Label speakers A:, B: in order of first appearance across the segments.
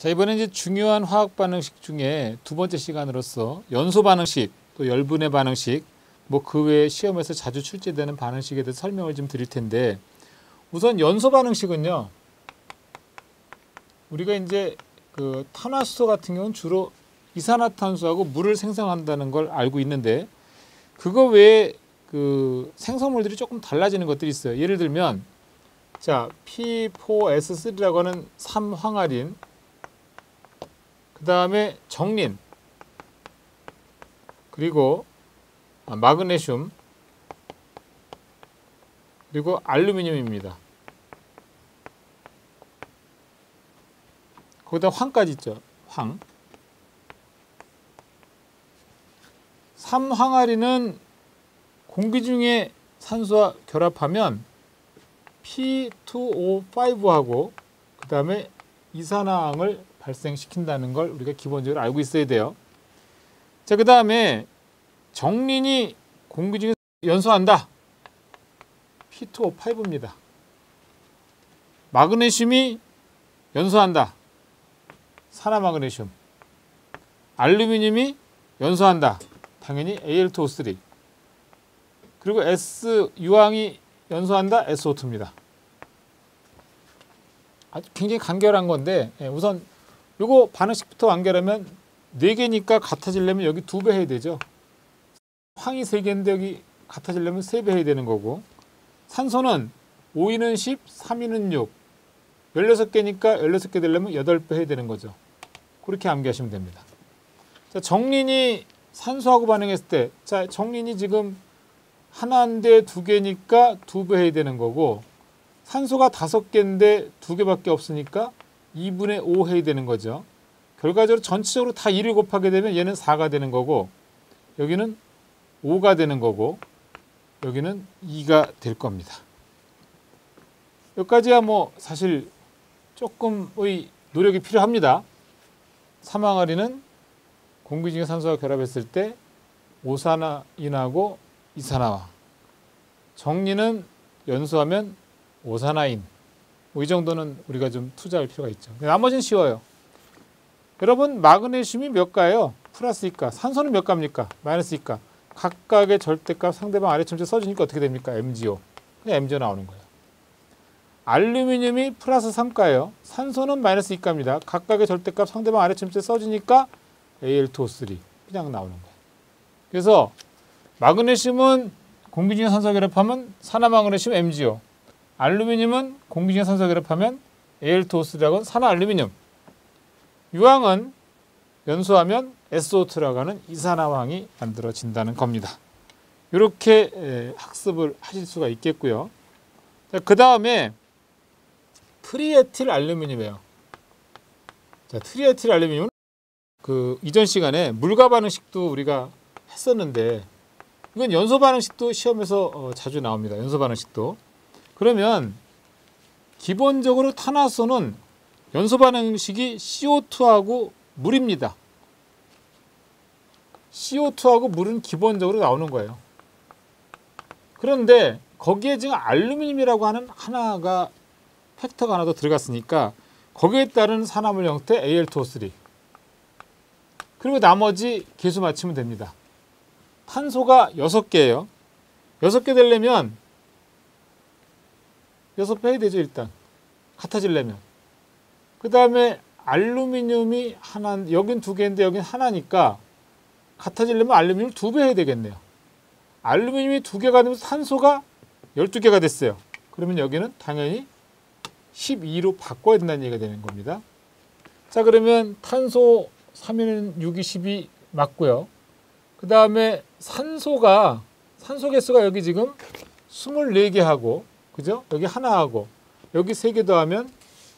A: 자, 이번에 이제 중요한 화학 반응식 중에 두 번째 시간으로서 연소 반응식, 또 열분해 반응식, 뭐 그 외에 시험에서 자주 출제되는 반응식에 대해서 설명을 좀 드릴 텐데, 우선 연소 반응식은요, 우리가 이제 그 탄화수소 같은 경우는 주로 이산화탄소하고 물을 생성한다는 걸 알고 있는데, 그거 외에 그 생성물들이 조금 달라지는 것들이 있어요. 예를 들면, 자, P4S3라고 하는 삼황아린, 그 다음에 정린, 그리고 마그네슘, 그리고 알루미늄입니다. 거기다 황까지 있죠. 황. 삼황아린은 공기 중에 산소와 결합하면 P2O5하고 그 다음에 이산화황을 발생시킨다는 걸 우리가 기본적으로 알고 있어야 돼요. 자, 그 다음에 정린이 공기 중에 연소한다. P2O5입니다. 마그네슘이 연소한다. 산화마그네슘. 알루미늄이 연소한다. 당연히 Al2O3. 그리고 유황이 연소한다. SO2입니다. 아주 굉장히 간결한 건데, 우선 요거 반응식부터 완결하면 4개니까 같아지려면 여기 2배 해야 되죠. 황이 3개인데 여기 같아지려면 3배 해야 되는 거고, 산소는 5위는 10, 3위는 6, 16개니까 16개 되려면 8배 해야 되는 거죠. 그렇게 암기하시면 됩니다. 자, 정린이 산소하고 반응했을 때, 자, 정린이 지금 하나인데 2개니까 2배 해야 되는 거고, 산소가 5개인데 2개밖에 없으니까 2분의 5 해야 되는 거죠. 결과적으로 전체적으로 다 1을 곱하게 되면 얘는 4가 되는 거고, 여기는 5가 되는 거고, 여기는 2가 될 겁니다. 여기까지야 뭐 사실 조금의 노력이 필요합니다. 삼황아린은 공기 중에 산소와 결합했을 때 오산화인하고 이산화황, 정린은 연소하면 오산화인, 뭐 이 정도는 우리가 좀 투자할 필요가 있죠. 나머지는 쉬워요. 여러분, 마그네슘이 몇 가예요? 플러스 2가. 산소는 몇 가입니까? 마이너스 2가. 각각의 절대값 상대방 아래 첨체 써주니까 어떻게 됩니까? MgO. 그냥 MgO 나오는 거예요. 알루미늄이 플러스 3가예요. 산소는 마이너스 2가입니다. 각각의 절대값 상대방 아래 첨체 써주니까 Al2O3. 그냥 나오는 거예요. 그래서 마그네슘은 공기 중에 산소와 결합하면 산화마그네슘 MgO. 알루미늄은 공기 중에 산소와 결합하면 Al2O3라고 하는 산화알루미늄. 유황은 연소하면 SO2라고 하는 이산화황이 만들어진다는 겁니다. 이렇게 학습을 하실 수가 있겠고요. 그 다음에 트리에틸 알루미늄이에요. 자, 트리에틸 알루미늄은 그 이전 시간에 물과 반응식도 우리가 했었는데, 이건 연소 반응식도 시험에서 자주 나옵니다. 연소 반응식도. 그러면 기본적으로 탄화수소는 연소 반응식이 CO2하고 물입니다. CO2하고 물은 기본적으로 나오는 거예요. 그런데 거기에 지금 알루미늄이라고 하는 하나가 팩터가 하나 더 들어갔으니까 거기에 따른 산화물 형태 Al2O3, 그리고 나머지 계수 맞추면 됩니다. 탄소가 6개예요. 6개 되려면 6배 해야 되죠. 일단 같아지려면. 그 다음에 알루미늄이 하나, 여긴 2개인데 여긴 하나니까 같아지려면 알루미늄을 2배 해야 되겠네요. 알루미늄이 2개가 되면서 산소가 12개가 됐어요. 그러면 여기는 당연히 12로 바꿔야 된다는 얘기가 되는 겁니다. 자, 그러면 탄소 3위는 6이 12 맞고요. 그 다음에 산소 개수가 여기 지금 24개 하고, 그죠? 여기 하나하고 여기 3개 더하면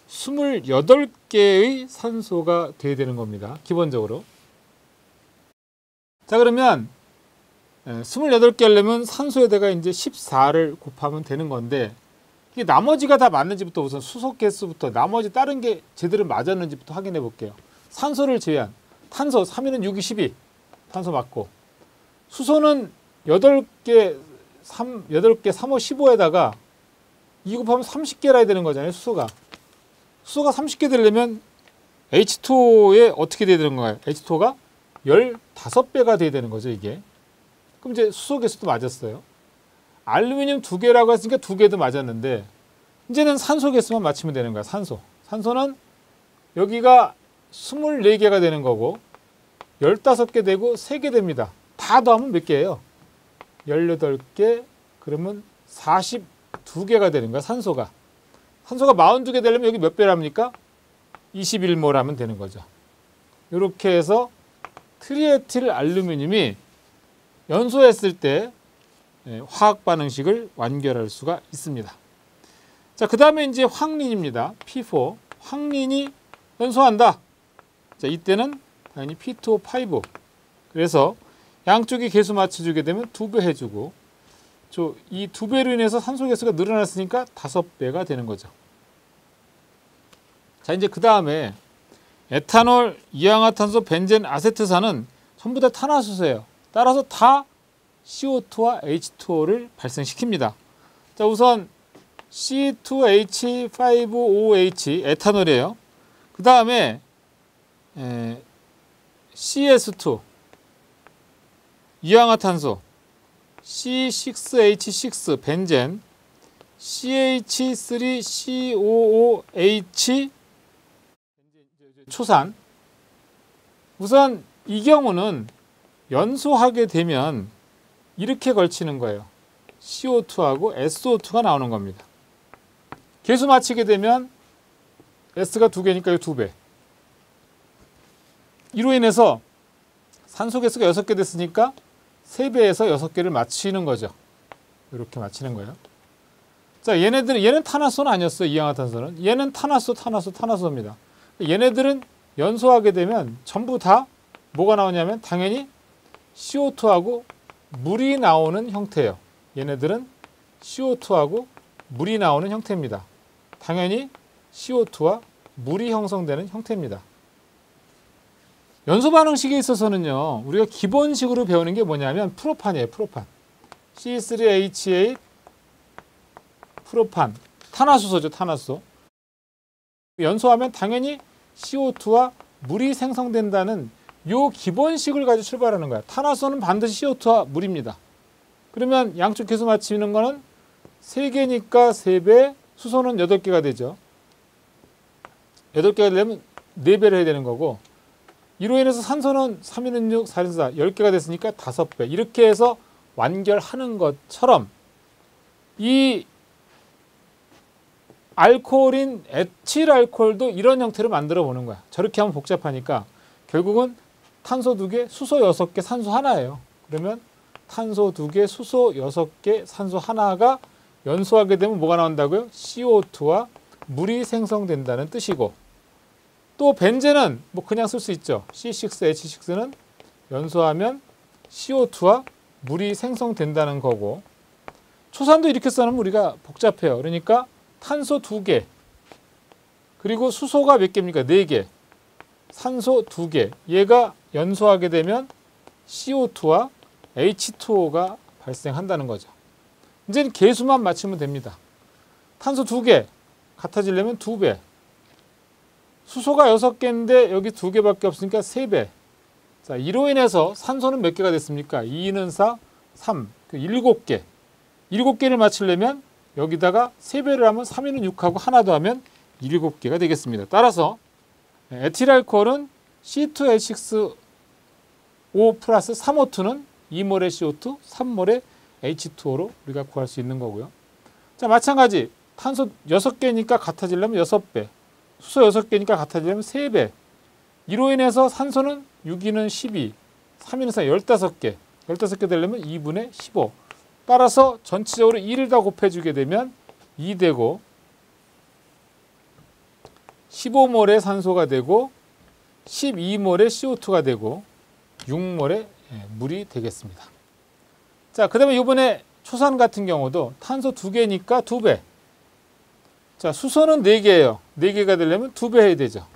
A: 28개의 산소가 돼야 되는 겁니다. 기본적으로. 자, 그러면 28개 하려면 산소에다가 이제 14를 곱하면 되는 건데, 이게 나머지가 다 맞는지부터 우선 수소 개수부터 나머지 다른 게 제대로 맞았는지부터 확인해 볼게요. 산소를 제외한 탄소 3위는 6이 12. 탄소 맞고, 수소는 8개 8개 3호 15에다가 2 곱하면 30개라 해야 되는 거잖아요. 수소가 30개 되려면 H2O에 어떻게 돼야 되는 거예요? H2O가 15배가 돼야 되는 거죠, 이게. 그럼 이제 수소 개수도 맞았어요. 알루미늄 2개라고 했으니까 2개도 맞았는데 이제는 산소 개수만 맞추면 되는 거야. 산소는 여기가 24개가 되는 거고 15개 되고 3개 됩니다. 다 더하면 몇 개예요? 18개. 그러면 42개가 되는 거야. 산소가 42개 되려면 여기 몇 배랍니까? 21몰 하면 되는 거죠. 이렇게 해서 트리에틸 알루미늄이 연소했을 때 화학 반응식을 완결할 수가 있습니다. 자, 그 다음에 이제 황린입니다. P4. 황린이 연소한다. 자, 이때는 당연히 P2O5. 그래서 양쪽이 개수 맞춰주게 되면 2배 해주고, 이 2배로 인해서 산소 개수가 늘어났으니까 5배가 되는 거죠. 자, 이제 그 다음에 에탄올, 이氧화탄소, 벤젠, 아세트산은 전부 다 탄화수소예요. 따라서 다 CO2와 H2O를 발생시킵니다. 자, 우선 C2H5OH 에탄올이에요. 그 다음에 CS2 이氧화탄소, C6H6 벤젠, CH3COOH 초산. 우선 이 경우는 연소하게 되면 이렇게 걸치는 거예요. CO2하고 SO2가 나오는 겁니다. 개수 맞추게 되면 S가 2개니까 이 2배. 이로 인해서 산소 개수가 6개 됐으니까 3배에서 6개를 맞추는 거죠. 이렇게 맞추는 거예요. 자, 얘는 탄화수는 아니었어요. 이氧화탄소는. 얘는 탄화수입니다. 얘네들은 연소하게 되면 전부 다 뭐가 나오냐면 당연히 CO2하고 물이 나오는 형태예요. 얘네들은 CO2하고 물이 나오는 형태입니다. 당연히 CO2와 물이 형성되는 형태입니다. 연소 반응식에 있어서는요, 우리가 기본식으로 배우는 게 뭐냐면 프로판이에요. 프로판. C3H8 프로판. 탄화수소죠. 탄화수소. 연소하면 당연히 CO2와 물이 생성된다는 요 기본식을 가지고 출발하는 거야. 탄화수소는 반드시 CO2와 물입니다. 그러면 양쪽 개수 맞추는 거는 3개니까 3배, 수소는 8개가 되죠. 8개가 되려면 4배를 해야 되는 거고, 이로 인해서 산소는 3, 6, 4, 4, 10개가 됐으니까 5배. 이렇게 해서 완결하는 것처럼 이 알코올인 에틸알코올도 이런 형태로 만들어 보는 거야. 저렇게 하면 복잡하니까 결국은 탄소 2개, 수소 6개, 산소 하나예요. 그러면 탄소 2개, 수소 6개, 산소 하나가 연소하게 되면 뭐가 나온다고요? CO2와 물이 생성된다는 뜻이고, 또 벤젠은 뭐 그냥 쓸 수 있죠. C6H6는 연소하면 CO2와 물이 생성된다는 거고, 초산도 이렇게 써놓으면 우리가 복잡해요. 그러니까 탄소 2개, 그리고 수소가 몇 개입니까? 4개, 산소 2개. 얘가 연소하게 되면 CO2와 H2O가 발생한다는 거죠. 이제는 개수만 맞추면 됩니다. 탄소 2개 같아지려면 2배. 수소가 6개인데 여기 2개밖에 없으니까 3배. 자, 이로 인해서 산소는 몇 개가 됐습니까? 2는 4, 3, 7개. 7개를 맞추려면 여기다가 3배를 하면 3는 6하고 하나 더 하면 7개가 되겠습니다. 따라서 에틸알코올은 C2H6O 플러스 3O2는 2몰의 CO2, 3몰의 H2O로 우리가 구할 수 있는 거고요. 자, 마찬가지 탄소 6개니까 같아지려면 6배, 수소 6개니까 같아지려면 3배. 이로 인해서 산소는 6, 12, 3, 4, 15개. 15개 되려면 2분의 15. 따라서 전체적으로 1을 다 곱해주게 되면 2 되고 15몰의 산소가 되고 12몰의 CO2가 되고 6몰의 물이 되겠습니다. 자, 그 다음에 이번에 초산 같은 경우도 탄소 2개니까 2배. 자, 수소는 4개예요. 4개가 되려면 2배 해야 되죠.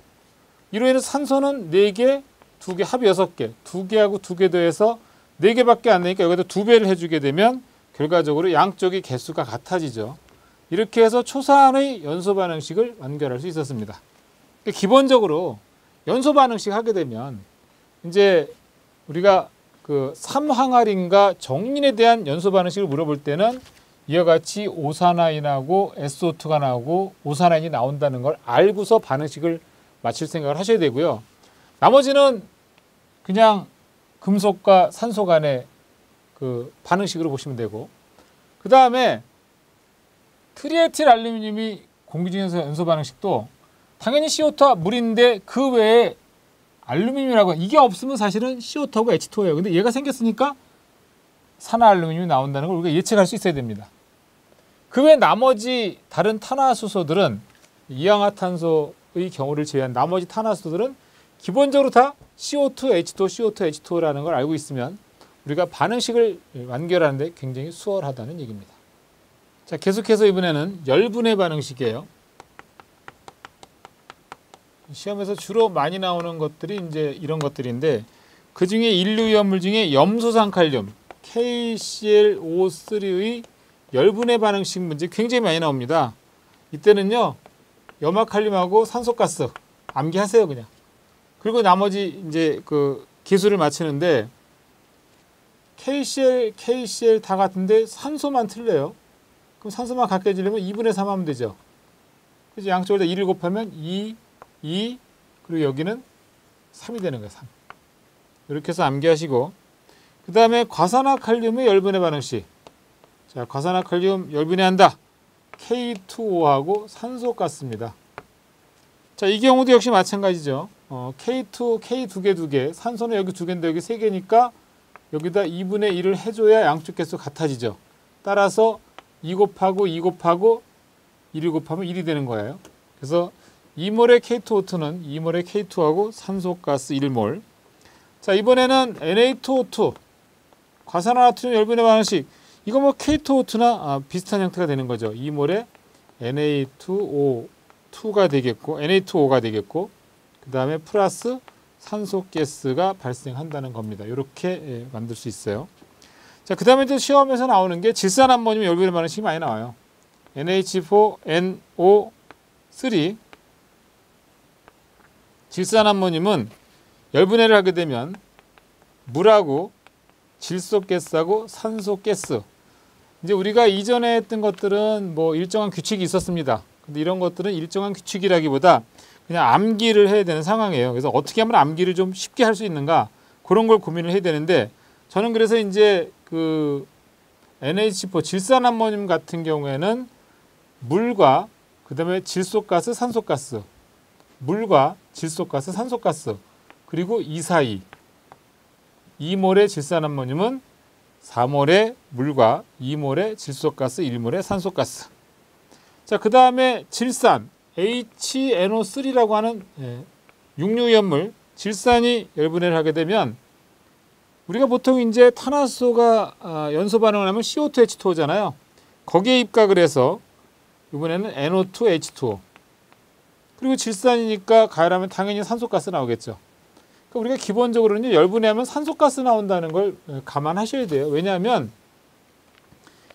A: 이로 인해서 산소는 4개, 2개, 합이 6개. 2개하고 2개 더해서 4개밖에 안 되니까 여기다 2배를 해주게 되면 결과적으로 양쪽이 개수가 같아지죠. 이렇게 해서 초산의 연소 반응식을 완결할 수 있었습니다. 기본적으로 연소 반응식 하게 되면 이제 우리가 그 삼항아린과 정린에 대한 연소 반응식을 물어볼 때는 이와 같이 오산화인하고 SO2가 나오고 오산화인이 나온다는 걸 알고서 반응식을 맞출 생각을 하셔야 되고요. 나머지는 그냥 금속과 산소 간의 그 반응식으로 보시면 되고, 그 다음에 트리에틸 알루미늄이 공기 중에서 연소 반응식도 당연히 CO2와 물인데 그 외에 알루미늄이라고 이게 없으면 사실은 CO2하고 H2오예요. 근데 얘가 생겼으니까 산화알루미늄이 나온다는 걸 우리가 예측할 수 있어야 됩니다. 그 외 나머지 다른 탄화수소들은 이氧화탄소의 경우를 제외한 나머지 탄화수소들은 기본적으로 다 CO2, H2O, CO2, H2O라는 걸 알고 있으면 우리가 반응식을 완결하는데 굉장히 수월하다는 얘기입니다. 자, 계속해서 이번에는 열분해 반응식이에요. 시험에서 주로 많이 나오는 것들이 이제 이런 것들인데, 그 중에 인류위험물 중에 염소산칼륨 KClO3의 열분해 반응식 문제 굉장히 많이 나옵니다. 이때는요, 염화칼륨하고 산소가스 암기하세요, 그냥. 그리고 나머지 이제 그 기술을 맞추는데 KCl 다 같은데 산소만 틀려요. 그럼 산소만 갖게 해주려면 2분의 3 하면 되죠. 그래서 양쪽에다 2를 곱하면 2 그리고 여기는 3이 되는 거예요. 3. 이렇게 해서 암기하시고, 그 다음에 과산화칼륨의 열분해 반응식. 자, 과산화칼륨 열분해한다. K2O하고 산소가스입니다. 자, 이 경우도 역시 마찬가지죠. K 두 개, 산소는 여기 두 개인데 여기 세 개니까 여기다 2분의 1을 해줘야 양쪽 개수 같아지죠. 따라서 2 곱하고 2 곱하고 1을 곱하면 1이 되는 거예요. 그래서 2몰의 K2O2는 2몰의 K2하고 산소가스 1몰. 자, 이번에는 Na2O2 과산화나트륨 열분해 반응식. 이거 뭐 K2O2나 비슷한 형태가 되는 거죠. 2몰의 Na2O2가 되겠고 Na2O가 되겠고, 그 다음에 플러스 산소가스가 발생한다는 겁니다. 이렇게 만들 수 있어요. 자, 그 다음에 또 시험에서 나오는 게 질산암모늄 열분해 반응식이 많이 나와요. NH4NO3 질산암모늄은 열분해를 하게 되면 물하고 질소가스하고 산소가스, 이제 우리가 이전에 했던 것들은 뭐 일정한 규칙이 있었습니다. 근데 이런 것들은 일정한 규칙이라기보다 그냥 암기를 해야 되는 상황이에요. 그래서 어떻게 하면 암기를 좀 쉽게 할 수 있는가, 그런 걸 고민을 해야 되는데, 저는 그래서 이제 그 NH4 질산암모늄 같은 경우에는 물과 그 다음에 질소가스, 산소가스, 물과 질소가스, 산소가스, 그리고 242 2몰의 질산암모늄은 4몰의 물과 2몰의 질소가스, 1몰의 산소가스. 자, 그 다음에 질산 HNO3라고 하는 육류위험물, 질산이 열분해를 하게 되면 우리가 보통 이제 탄화수소가 연소 반응을 하면 CO2H2O잖아요. 거기에 입각을 해서 이번에는 NO2H2O. 그리고 질산이니까 가열하면 당연히 산소가스 나오겠죠. 그러니까 우리가 기본적으로는 열분해하면 산소가스 나온다는 걸 감안하셔야 돼요. 왜냐하면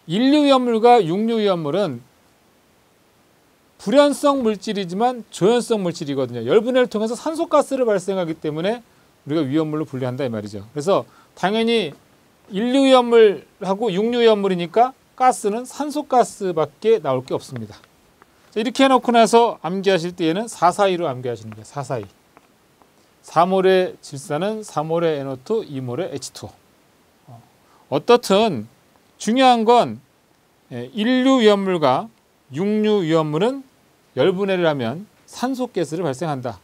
A: 인류위험물과 육류위험물은 불연성 물질이지만 조연성 물질이거든요. 열분해를 통해서 산소가스를 발생하기 때문에 우리가 위험물로 분류한다 이 말이죠. 그래서 당연히 인류위험물하고 육류위험물이니까 가스는 산소가스밖에 나올 게 없습니다. 자, 이렇게 해놓고 나서 암기하실 때에는 442로 암기하시는 거예요. 442. 4몰의 질산은 4몰의 NO2, 2몰의 H2O. 어떻든 중요한 건 인류위험물과 육류위험물은 열분해를 하면 산소가스를 발생한다.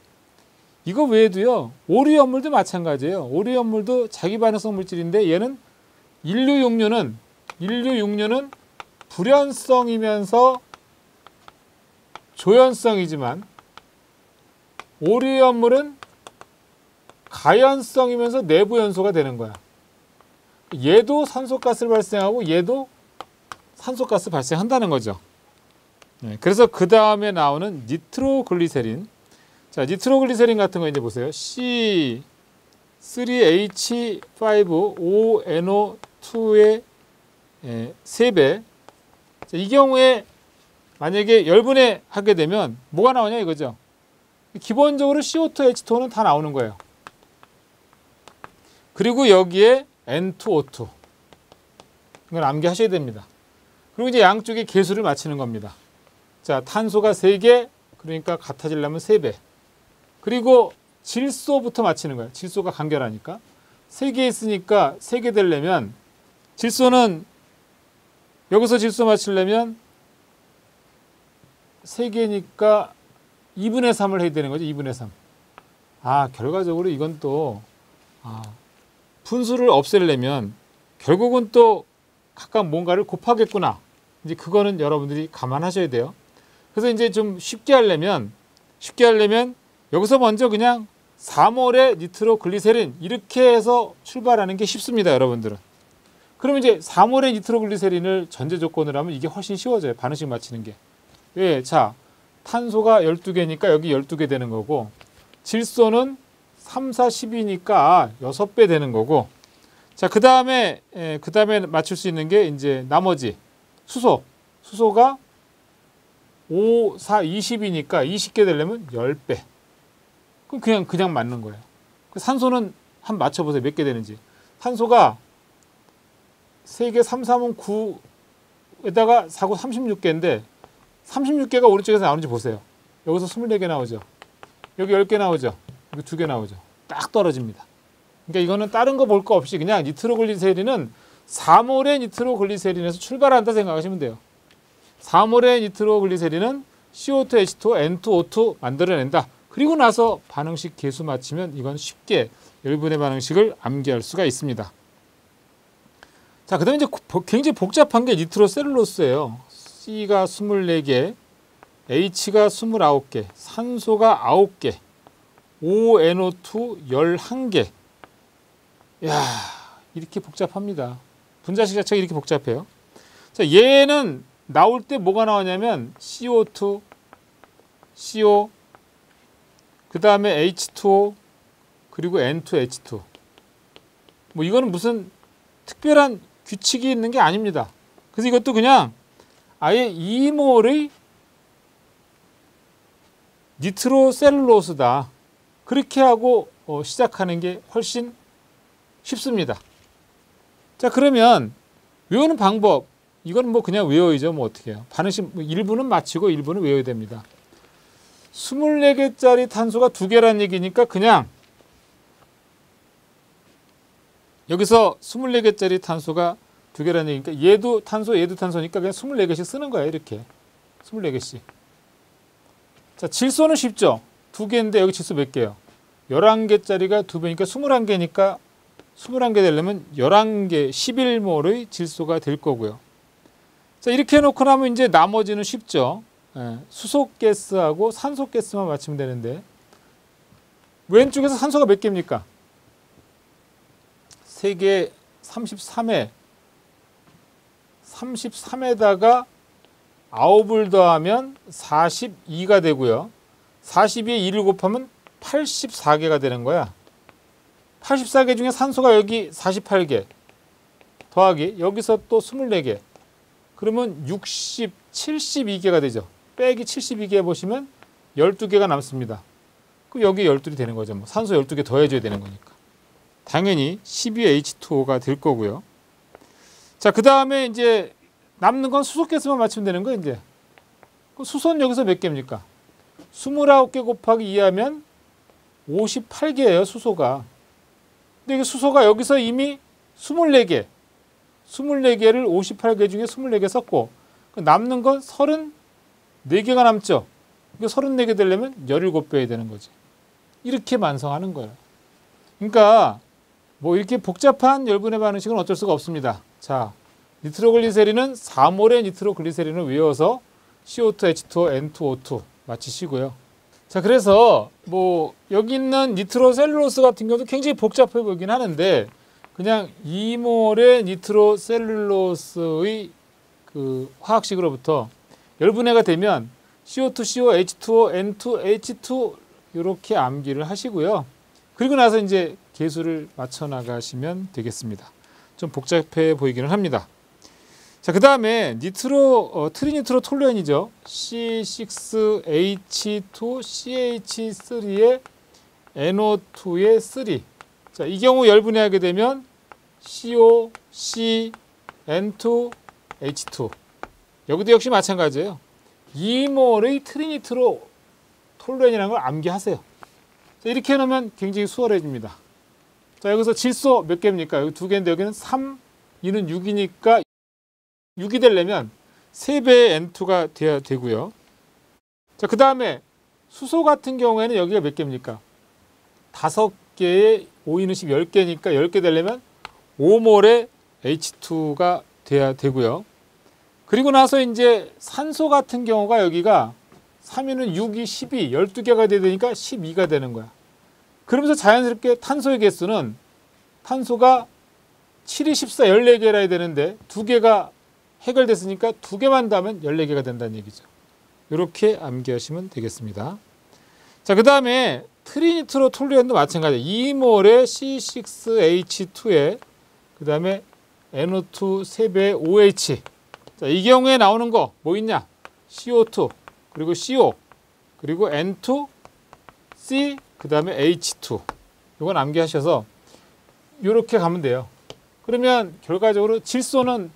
A: 이거 외에도요, 오류위험물도 마찬가지예요. 오류위험물도 자기 반응성 물질인데 얘는 인류육류는 불연성이면서 조연성이지만 오류위험물은 가연성이면서 내부 연소가 되는 거야. 얘도 산소가스를 발생하고 얘도 산소가스 발생한다는 거죠. 그래서 그 다음에 나오는 니트로글리세린. 자, 니트로글리세린 같은 거 이제 보세요. C3H5ONO2의 3배. 자, 이 경우에 만약에 열분해 하게 되면 뭐가 나오냐 이거죠. 기본적으로 CO2, H2O는 다 나오는 거예요. 그리고 여기에 N2O2. 이건 암기하셔야 됩니다. 그리고 이제 양쪽에 계수를 맞추는 겁니다. 자, 탄소가 3개, 그러니까 같아지려면 3배. 그리고 질소부터 맞추는 거예요. 질소가 간결하니까. 3개 있으니까 3개 되려면 질소는 여기서 질소 맞추려면 3개니까 2분의 3을 해야 되는 거죠. 2분의 3. 결과적으로 이건 또 분수를 없애려면 결국은 또 각각 뭔가를 곱하겠구나. 이제 그거는 여러분들이 감안하셔야 돼요. 그래서 이제 좀 쉽게 하려면 여기서 먼저 그냥 4몰의 니트로글리세린 이렇게 해서 출발하는 게 쉽습니다, 여러분들은. 그러면 이제 4몰의 니트로글리세린을 전제 조건으로 하면 이게 훨씬 쉬워져요. 반응식 맞추는 게. 왜? 자, 탄소가 12개니까 여기 12개 되는 거고, 질소는 3, 4, 10이니까 6배 되는 거고, 자, 그 다음에 맞출 수 있는 게 이제 나머지 수소가 5, 4, 20이니까 20개 되려면 10배. 그럼 그냥 맞는 거예요. 산소는 한번 맞춰보세요. 몇 개 되는지. 탄소가 3개, 3, 3은 9에다가 4고 36개인데 36개가 오른쪽에서 나오는지 보세요. 여기서 24개 나오죠. 여기 10개 나오죠. 여기 2개 나오죠. 딱 떨어집니다. 그러니까 이거는 다른 거 볼 거 없이 그냥 니트로글리세린은 4몰의 니트로글리세린에서 출발한다 생각하시면 돼요. 4몰의 니트로글리세린은 CO2, H2O, N2O2 만들어낸다. 그리고 나서 반응식 계수 맞추면 이건 쉽게 열분의 반응식을 암기할 수가 있습니다. 자, 그 다음에 이제 굉장히 복잡한 게 니트로셀룰로스예요. C가 24개, H가 29개, 산소가 9개, ONO2 11개. 이야, 이렇게 복잡합니다. 분자식 자체가 이렇게 복잡해요. 자, 얘는 나올 때 뭐가 나오냐면 CO2, CO, 그 다음에 H2O, 그리고 N2H2. 뭐 이거는 무슨 특별한 규칙이 있는 게 아닙니다. 그래서 이것도 그냥 아예 2몰의 니트로셀룰로스다. 그렇게 하고 시작하는 게 훨씬 쉽습니다. 자, 그러면 외우는 방법. 이건 뭐 그냥 외워야죠. 뭐 어떻게 해요. 반응식 일부는 맞히고 일부는 외워야 됩니다. 24개짜리 탄소가 2개란 얘기니까 그냥 여기서 24개짜리 탄소가 2개란 얘기니까 얘도 탄소니까 그냥 24개씩 쓰는 거예요. 이렇게 24개씩. 자, 질소는 쉽죠. 2개인데 여기 질소 몇 개요? 11개짜리가 2배니까 21개니까 21개 되려면 11개 11몰의 질소가 될 거고요. 자, 이렇게 해놓고 나면 이제 나머지는 쉽죠. 수소가스하고 산소가스만 맞추면 되는데 왼쪽에서 산소가 몇 개입니까? 3개 33에 33에다가 9을 더하면 42가 되고요. 42에 2를 곱하면 84개가 되는 거야. 84개 중에 산소가 여기 48개 더하기 여기서 또 24개. 그러면 60, 72개가 되죠. 빼기 72개 해보시면 12개가 남습니다. 그럼 여기 12이 되는 거죠. 뭐 산소 12개 더해줘야 되는 거니까. 당연히 12H2O가 될 거고요. 자, 그 다음에 이제 남는 건 수소가스만 맞추면 되는 거예요. 이제 수소는 여기서 몇 개입니까? 29개 곱하기 2하면 58개예요. 수소가. 근데 이게 수소가 여기서 이미 24개. 24개를 58개 중에 24개 썼고 남는 건 34개가 남죠. 34개 되려면 17배 되는 거지. 이렇게 완성하는 거예요. 그러니까 뭐 이렇게 복잡한 열분의 반응식은 어쩔 수가 없습니다. 자, 니트로글리세린은 4몰의 니트로글리세린을 외워서 CO2, H2O, N2O2 맞히시고요. 자, 그래서 뭐 여기 있는 니트로셀룰로스 같은 경우도 굉장히 복잡해 보이긴 하는데 그냥 2몰의 니트로셀룰로스의 그 화학식으로부터 열분해가 되면 CO2, CO, H2O, N2, H2 이렇게 암기를 하시고요. 그리고 나서 이제 계수를 맞춰 나가시면 되겠습니다. 좀 복잡해 보이기는 합니다. 자, 그 다음에 트리니트로 톨루엔이죠. C6H2CH3의 NO2의 3. 자, 이 경우 열분해하게 되면 CO, C, N2, H2. 여기도 역시 마찬가지예요. 2몰의 트리니트로 톨루엔이라는 걸 암기하세요. 자, 이렇게 해놓으면 굉장히 수월해집니다. 자, 여기서 질소 몇 개입니까? 여기 2개인데 여기는 3, 이는 6이니까 6이 되려면 3배의 N2가 돼야 되고요. 자, 그 다음에 수소 같은 경우에는 여기가 몇 개입니까? 5개의 5, 10, 10개니까 10개 되려면 5몰의 H2가 돼야 되고요. 그리고 나서 이제 산소 같은 경우가 여기가 3위는 6이 12, 12개가 돼야 되니까 12가 되는 거야. 그러면서 자연스럽게 탄소의 개수는 탄소가 7이 14, 14개라 해야 되는데 2개가 해결됐으니까 2개만 더하면 14개가 된다는 얘기죠. 이렇게 암기하시면 되겠습니다. 자, 그 다음에 트리니트로 톨루엔도 마찬가지예요. 2몰의 C6H2에 그 다음에 NO2 3배의 OH. 자, 이 경우에 나오는 거 뭐 있냐? CO2 그리고 CO 그리고 N2 C 그 다음에 H2. 이건 암기하셔서 이렇게 가면 돼요. 그러면 결과적으로 질소나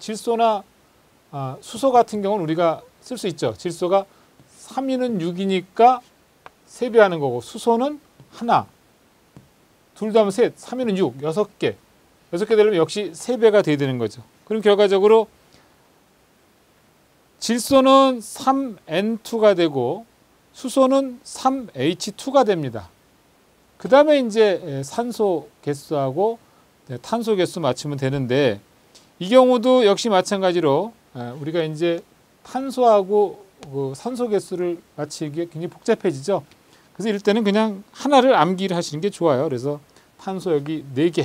A: 수소 같은 경우는 우리가 쓸 수 있죠. 질소가 3위는 6이니까 3배 하는 거고 수소는 하나, 둘 다 하면 셋, 3위는 6, 6개. 6개 되려면 역시 3배가 돼야 되는 거죠. 그럼 결과적으로 질소는 3N2가 되고 수소는 3H2가 됩니다. 그 다음에 이제 산소 개수하고 탄소 개수 맞추면 되는데 이 경우도 역시 마찬가지로 우리가 이제 탄소하고 산소 개수를 맞추기에 굉장히 복잡해지죠. 그래서 이럴 때는 그냥 하나를 암기를 하시는 게 좋아요. 그래서 탄소 여기 4개,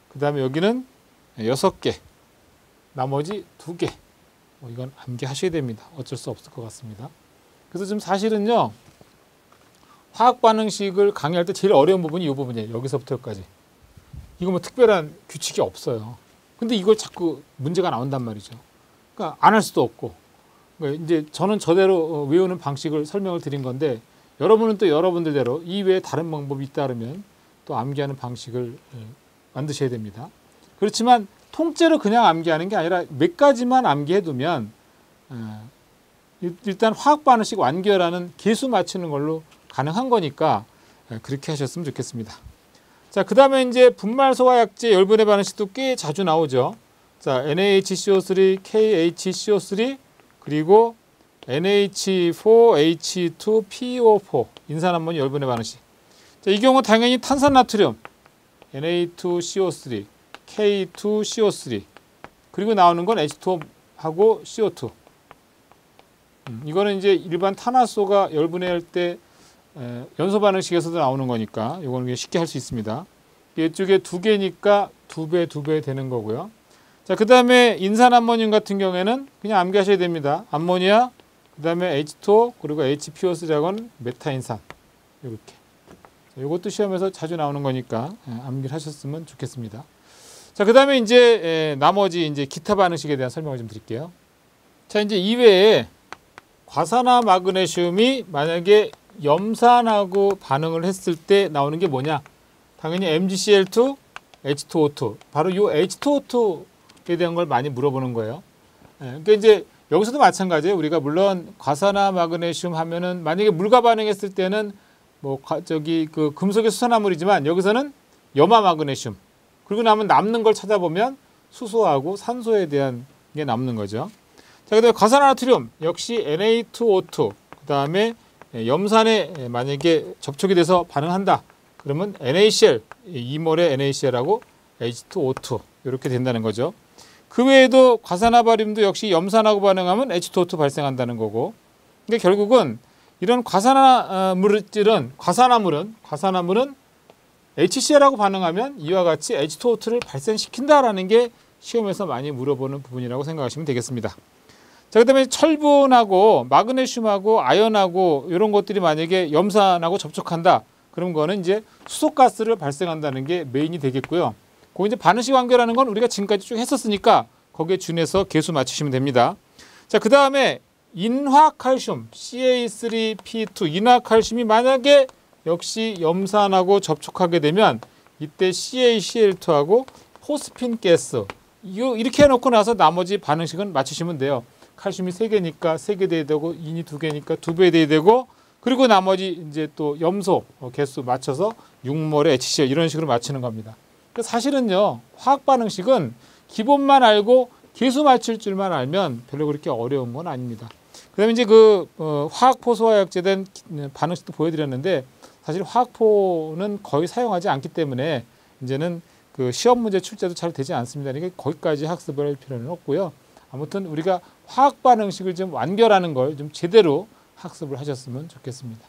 A: 그 다음에 여기는 6개, 나머지 2개. 이건 암기하셔야 됩니다. 어쩔 수 없을 것 같습니다. 그래서 좀 사실은요, 화학 반응식을 강의할 때 제일 어려운 부분이 이 부분이에요. 여기서부터 여기까지. 이거 뭐 특별한 규칙이 없어요. 근데 이걸 자꾸 문제가 나온단 말이죠. 그러니까 안 할 수도 없고. 그러니까 이제 저는 저대로 외우는 방식을 설명을 드린 건데 여러분은 또 여러분들대로 이외에 다른 방법이 있다 그러면 또 암기하는 방식을 만드셔야 됩니다. 그렇지만 통째로 그냥 암기하는 게 아니라 몇 가지만 암기해두면 일단 화학 반응식 완결하는 개수 맞추는 걸로 가능한 거니까 그렇게 하셨으면 좋겠습니다. 자, 그 다음에 이제 분말소와 약제 열분해 반응식도 꽤 자주 나오죠. 자, NaHCO3, KHCO3 그리고 NH4H2PO4 인산암모늄 열분해 반응식. 자, 이 경우 당연히 탄산나트륨 Na2CO3, K2CO3 그리고 나오는 건 H2하고 CO2. 이거는 이제 일반 탄화수소가 열분해할 때 연소 반응식에서도 나오는 거니까 이거는 쉽게 할 수 있습니다. 이쪽에 2개니까 2배 되는 거고요. 자, 그 다음에 인산암모늄 같은 경우에는 그냥 암기하셔야 됩니다. 암모니아, 그 다음에 H2O, 그리고 HPO3하고는 메타인산. 이렇게. 이것도 시험에서 자주 나오는 거니까 암기를 하셨으면 좋겠습니다. 자, 그 다음에 이제 나머지 이제 기타 반응식에 대한 설명을 좀 드릴게요. 자, 이제 이외에 과산화 마그네슘이 만약에 염산하고 반응을 했을 때 나오는 게 뭐냐? 당연히 MgCl2, H2O2. 바로 이 H2O2에 대한 걸 많이 물어보는 거예요. 그러니까 이제 여기서도 마찬가지예요. 우리가 물론 과산화 마그네슘 하면은 만약에 물과 반응했을 때는 뭐 그 금속의 수산화물이지만 여기서는 염화 마그네슘. 그리고 나면 남는 걸 찾아보면 수소하고 산소에 대한 게 남는 거죠. 자, 그다음에 과산화나트륨 역시 Na2O2. 그다음에 염산에 만약에 접촉이 돼서 반응한다. 그러면 NaCl, 2몰의 NaCl하고 H2O2 이렇게 된다는 거죠. 그 외에도 과산화바륨도 역시 염산하고 반응하면 H2O2 발생한다는 거고. 그러니까 결국은 이런 과산화물은 HCl하고 반응하면 이와 같이 H2O2를 발생시킨다라는 게 시험에서 많이 물어보는 부분이라고 생각하시면 되겠습니다. 자, 그다음에 철분하고 마그네슘하고 아연하고 이런 것들이 만약에 염산하고 접촉한다. 그런 거는 이제 수소가스를 발생한다는 게 메인이 되겠고요. 그 이제 반응식 완결하는 건 우리가 지금까지 쭉 했었으니까 거기에 준해서 계수 맞추시면 됩니다. 자, 그 다음에 인화칼슘 CA3P2 인화칼슘이 만약에 역시 염산하고 접촉하게 되면 이때 CaCl2하고 포스핀 가스 이렇게 해놓고 나서 나머지 반응식은 맞추시면 돼요. 칼슘이 3개니까 3개 돼야 되고 인이 2개니까 2배 돼야 되고 그리고 나머지 이제 또 염소 개수 맞춰서 6몰의 HCl 이런 식으로 맞추는 겁니다. 사실은요 화학 반응식은 기본만 알고 개수 맞출 줄만 알면 별로 그렇게 어려운 건 아닙니다. 그다음에 이제 화학포소화약제된 반응식도 보여드렸는데 사실 화학포는 거의 사용하지 않기 때문에 이제는 그 시험 문제 출제도 잘 되지 않습니다. 그러니까 거기까지 학습을 할 필요는 없고요. 아무튼 우리가 화학 반응식을 좀 완결하는 걸 좀 제대로 학습을 하셨으면 좋겠습니다.